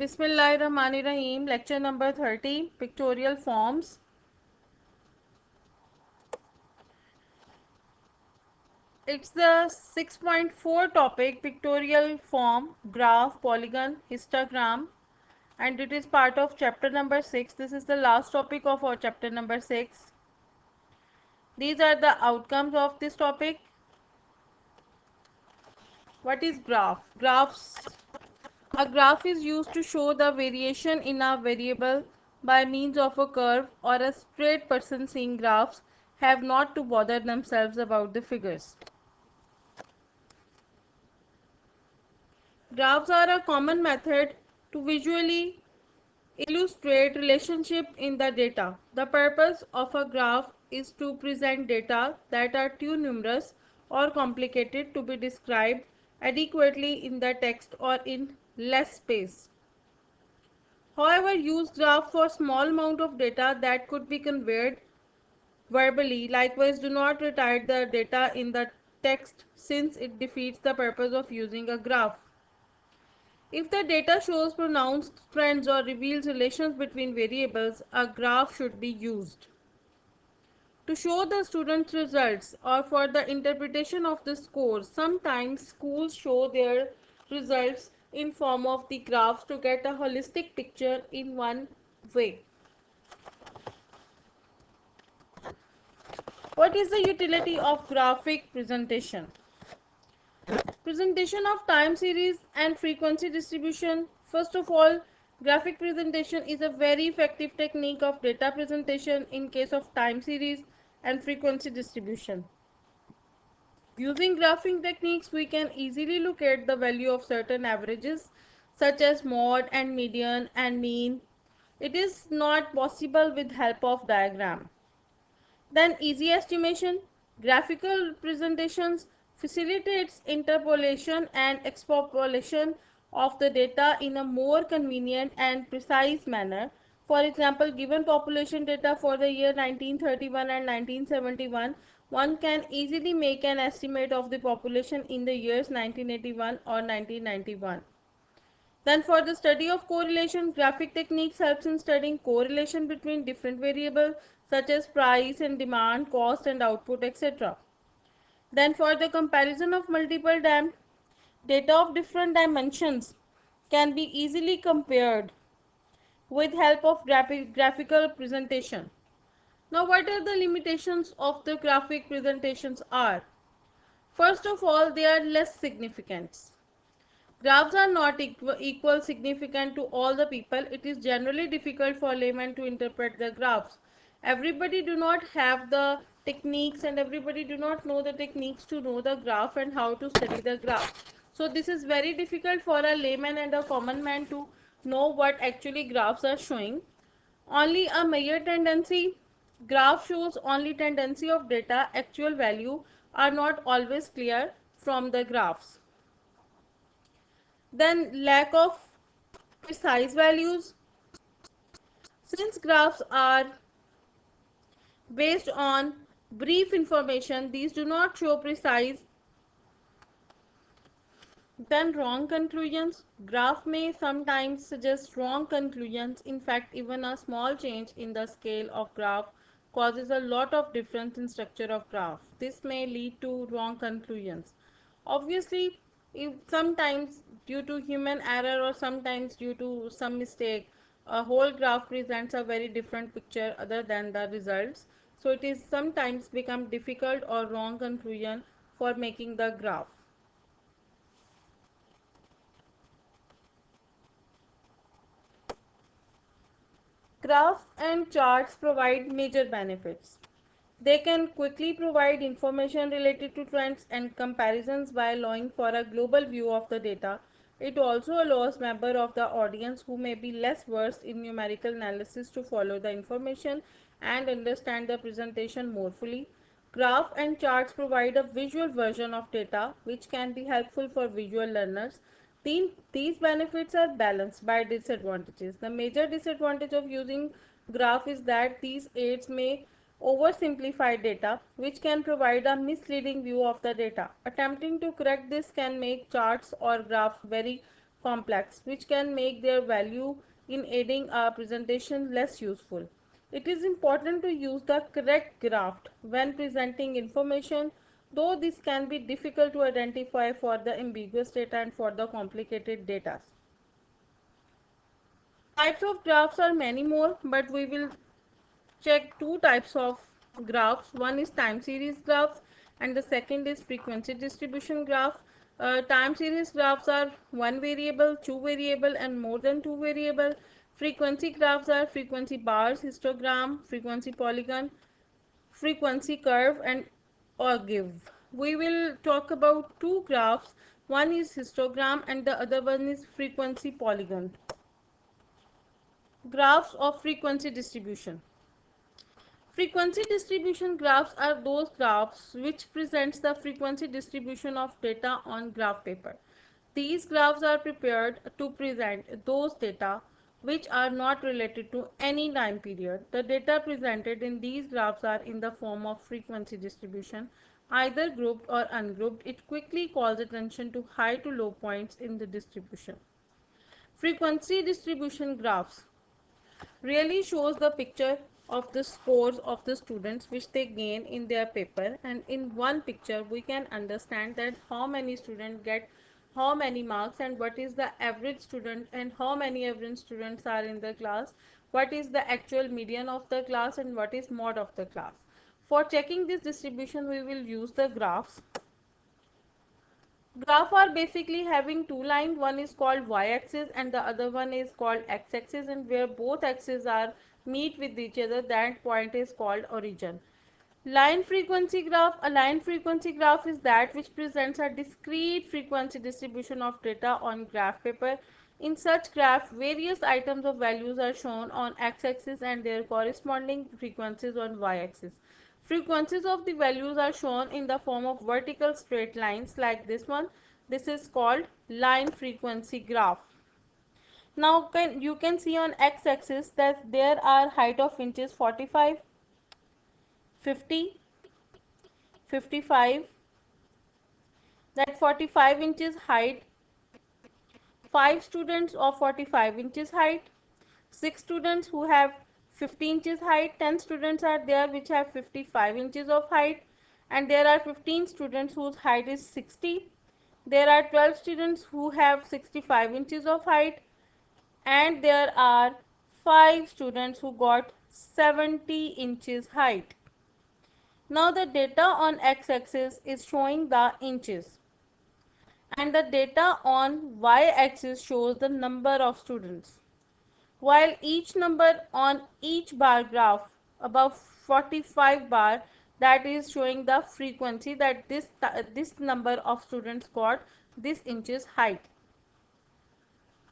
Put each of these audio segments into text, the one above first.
Bismillahirrahmanirrahim. Lecture number 30, pictorial forms. It's the 6.4 topic, pictorial form, graph, polygon, histogram, and it is part of chapter number 6. This is the last topic of our chapter number 6. These are the outcomes of this topic. What is graph? A graph is used to show the variation in a variable by means of a curve or a straight. Person seeing graphs have not to bother themselves about the figures. Graphs are a common method to visually illustrate relationship in the data. The purpose of a graph is to present data that are too numerous or complicated to be described adequately in the text or in less space. However, use graph for small amount of data that could be conveyed verbally. Likewise, do not retire the data in the text since it defeats the purpose of using a graph. If the data shows pronounced trends or reveals relations between variables, a graph should be used. To show the students' results or for the interpretation of the scores, sometimes schools show their results in form of the graphs to get a holistic picture in one way. What is the utility of graphic presentation? Presentation of time series and frequency distribution. First of all, graphic presentation is a very effective technique of data presentation in case of time series and frequency distribution. Using graphing techniques, we can easily locate the value of certain averages such as mode and median and mean. It is not possible with help of diagram. Then easy estimation. Graphical presentations facilitates interpolation and extrapolation of the data in a more convenient and precise manner. For example, given population data for the year 1931 and 1971, one can easily make an estimate of the population in the years 1981 or 1991. Then for the study of correlation, graphic techniques helps in studying correlation between different variables such as price and demand, cost and output, etc. Then for the comparison of multiple data of different dimensions can be easily compared with help of graphical presentation. Now what are the limitations of the graphic presentations are? First of all, they are less significant. Graphs are not equal significant to all the people. It is generally difficult for laymen to interpret the graphs. Everybody do not have the techniques and everybody do not know the techniques to know the graph and how to study the graph. So this is very difficult for a layman and a common man to know what actually graphs are showing. Only a mere tendency. Graph shows only tendency of data. Actual value are not always clear from the graphs. Then lack of precise values. Since graphs are based on brief information, these do not show precise. Then wrong conclusions. Graph may sometimes suggest wrong conclusions. In fact, even a small change in the scale of graph causes a lot of difference in structure of graph. This may lead to wrong conclusions. Obviously, if sometimes due to human error or sometimes due to some mistake, a whole graph presents a very different picture other than the results. So it is sometimes become difficult or wrong conclusion for making the graph. Graphs and charts provide major benefits. They can quickly provide information related to trends and comparisons by allowing for a global view of the data. It also allows members of the audience who may be less versed in numerical analysis to follow the information and understand the presentation more fully. Graph and charts provide a visual version of data which can be helpful for visual learners. These benefits are balanced by disadvantages. The major disadvantage of using graph is that these aids may oversimplify data, which can provide a misleading view of the data. Attempting to correct this can make charts or graphs very complex, which can make their value in aiding a presentation less useful. It is important to use the correct graph when presenting information, though this can be difficult to identify for the ambiguous data and for the complicated data. Types of graphs are many more, but we will check two types of graphs. One is time series graphs and the second is frequency distribution graph. Time series graphs are one variable, two variable and more than two variable. Frequency graphs are frequency bars, histogram, frequency polygon, frequency curve and ogive. We will talk about two graphs. One is histogram and the other one is frequency polygon. Graphs of frequency distribution. Frequency distribution graphs are those graphs which presents the frequency distribution of data on graph paper. These graphs are prepared to present those data which are not related to any time period. The data presented in these graphs are in the form of frequency distribution, either grouped or ungrouped. It quickly calls attention to high to low points in the distribution. Frequency distribution graphs really shows the picture of the scores of the students which they gain in their paper, and in one picture we can understand that how many students get how many marks and what is the average student and how many average students are in the class, what is the actual median of the class and what is mode of the class. For checking this distribution we will use the graphs. Graph are basically having two lines, one is called y-axis and the other one is called x-axis, and where both axes are meet with each other, that point is called origin. Line frequency graph. A line frequency graph is that which presents a discrete frequency distribution of data on graph paper. In such graph, various items of values are shown on x-axis and their corresponding frequencies on y-axis. Frequencies of the values are shown in the form of vertical straight lines like this one. This is called line frequency graph. Now you can see on x-axis that there are height of inches 45, 50, 55, that 45 inches height, 5 students of 45 inches height, 6 students who have 50 inches height, 10 students are there which have 55 inches of height, and there are 15 students whose height is 60. There are 12 students who have 65 inches of height, and there are 5 students who got 70 inches height. Now the data on x-axis is showing the inches, and the data on y-axis shows the number of students. While each number on each bar graph above 45 bar, that is showing the frequency that this number of students got this inches height.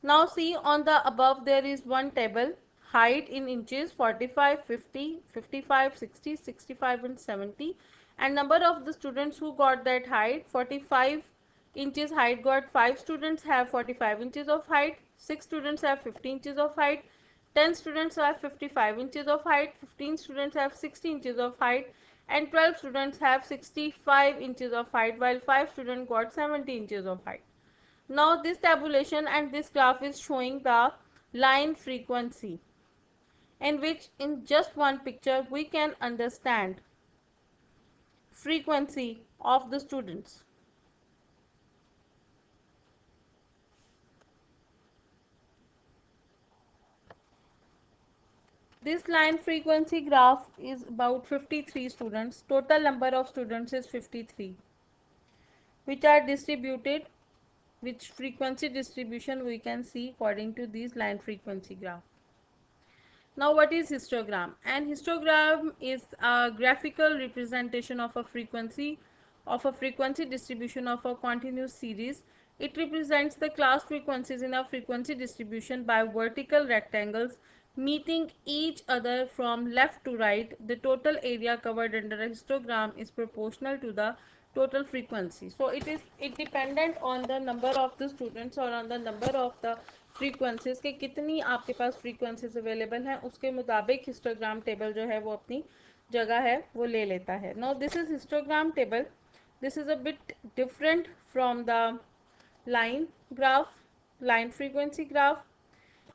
Now see on the above there is one table, height in inches 45, 50, 55, 60, 65 and 70, and number of the students who got that height. 45 inches height got 5 students have 45 inches of height, 6 students have 50 inches of height, 10 students have 55 inches of height, 15 students have 60 inches of height, and 12 students have 65 inches of height, while 5 students got 70 inches of height. Now this tabulation and this graph is showing the line frequency, in which in just one picture we can understand frequency of the students. This line frequency graph is about 53 students. Total number of students is 53, which are distributed, which frequency distribution we can see according to these line frequency graph. Now what is histogram? An histogram is a graphical representation of a frequency distribution of a continuous series. It represents the class frequencies in a frequency distribution by vertical rectangles meeting each other from left to right. The total area covered under a histogram is proportional to the total frequency. So it dependent on the number of the students or on the number of the frequencies के कितनी आपके पास frequencies available हैं, उसके मुताबिक histogram table जो है वो अपनी जगह है वो ले लेता है. Now this is histogram table. This is a bit different from the line graph. line frequency graph.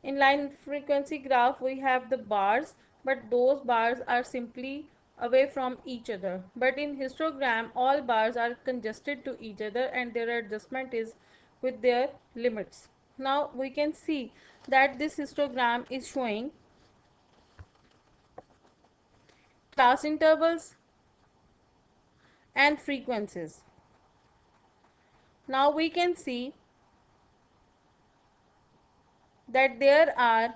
In line frequency graph, we have the bars, but those bars are simply away from each other. But in histogram, all bars are congested to each other and their adjustment is with their limits. Now we can see that this histogram is showing class intervals and frequencies. Now we can see that there are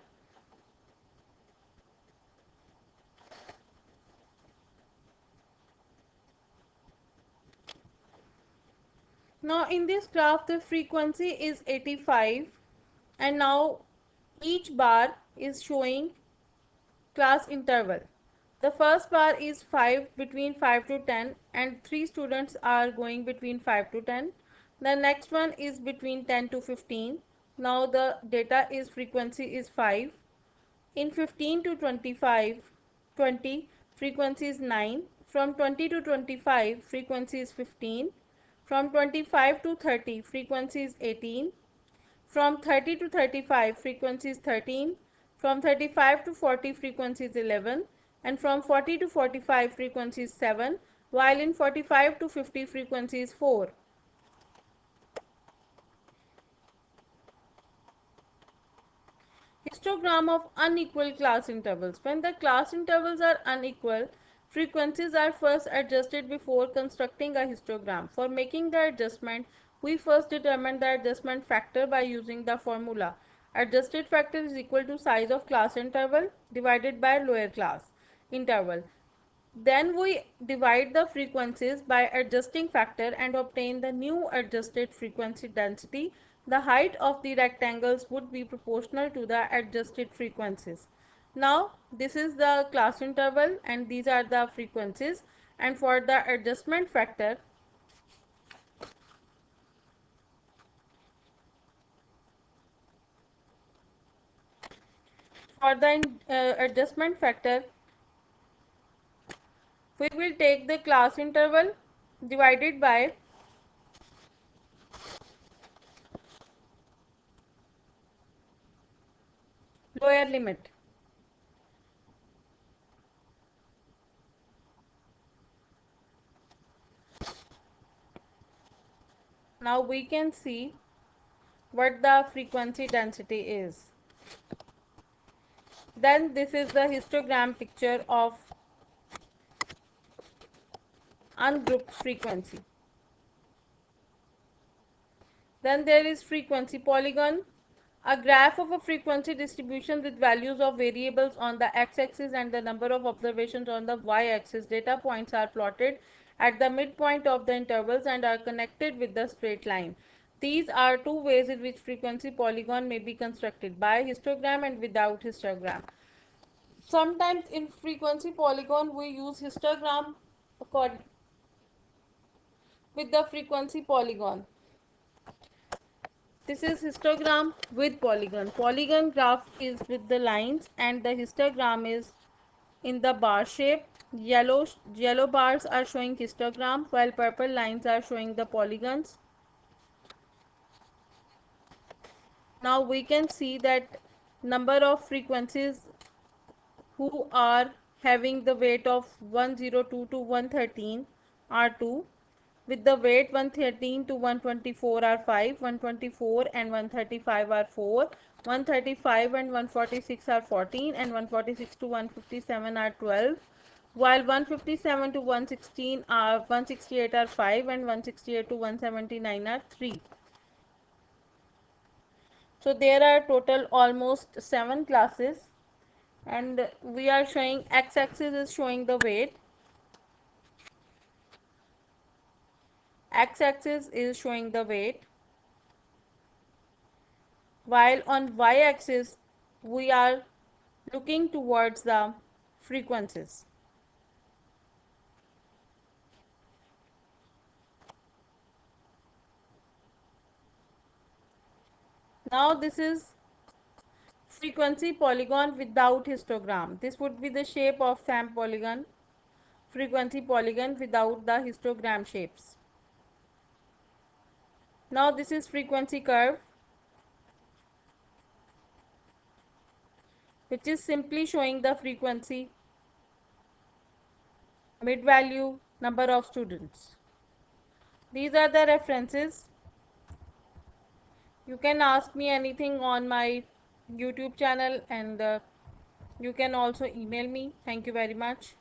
now in this graph the frequency is 85, and now each bar is showing class interval. The first bar is 5, between 5 to 10, and 3 students are going between 5 to 10. The next one is between 10 to 15. Now the data is frequency is 5. In 15 to 25, 20, frequency is 9. From 20 to 25, frequency is 15. From 25 to 30, frequency is 18. From 30 to 35, frequency is 13. From 35 to 40, frequency is 11. And from 40 to 45, frequency is 7. While in 45 to 50, frequency is 4. Histogram of unequal class intervals. When the class intervals are unequal, frequencies are first adjusted before constructing a histogram. For making the adjustment, we first determine the adjustment factor by using the formula. Adjusted factor is equal to size of class interval divided by lower class interval. Then we divide the frequencies by adjusting factor and obtain the new adjusted frequency density. The height of the rectangles would be proportional to the adjusted frequencies. Now this is the class interval and these are the frequencies, and for the adjustment factor, adjustment factor, we will take the class interval divided by lower limit. Now we can see what the frequency density is. Then this is the histogram picture of ungrouped frequency. Then there is frequency polygon, a graph of a frequency distribution with values of variables on the x-axis and the number of observations on the y-axis. Data points are plotted at the midpoint of the intervals and are connected with the straight line. These are two ways in which frequency polygon may be constructed: by histogram and without histogram. Sometimes in frequency polygon we use histogram with the frequency polygon. This is histogram with polygon. Polygon graph is with the lines and the histogram is in the bar shape. Yellow bars are showing histogram while purple lines are showing the polygons. Now we can see that number of frequencies who are having the weight of 102 to 113 are 2, with the weight 113 to 124 are 5, 124 and 135 are 4, 135 and 146 are 14, and 146 to 157 are 12, while 157 to 168 are 5, and 168 to 179 are 3. So there are total almost 7 classes, and we are showing x-axis is showing the weight, x-axis is showing the weight, while on y-axis we are looking towards the frequencies. Now this is frequency polygon without histogram. This would be the shape of SAM polygon, frequency polygon without the histogram shapes. Now this is frequency curve. which is simply showing the frequency, mid value, number of students. These are the references. You can ask me anything on my YouTube channel, and you can also email me. Thank you very much.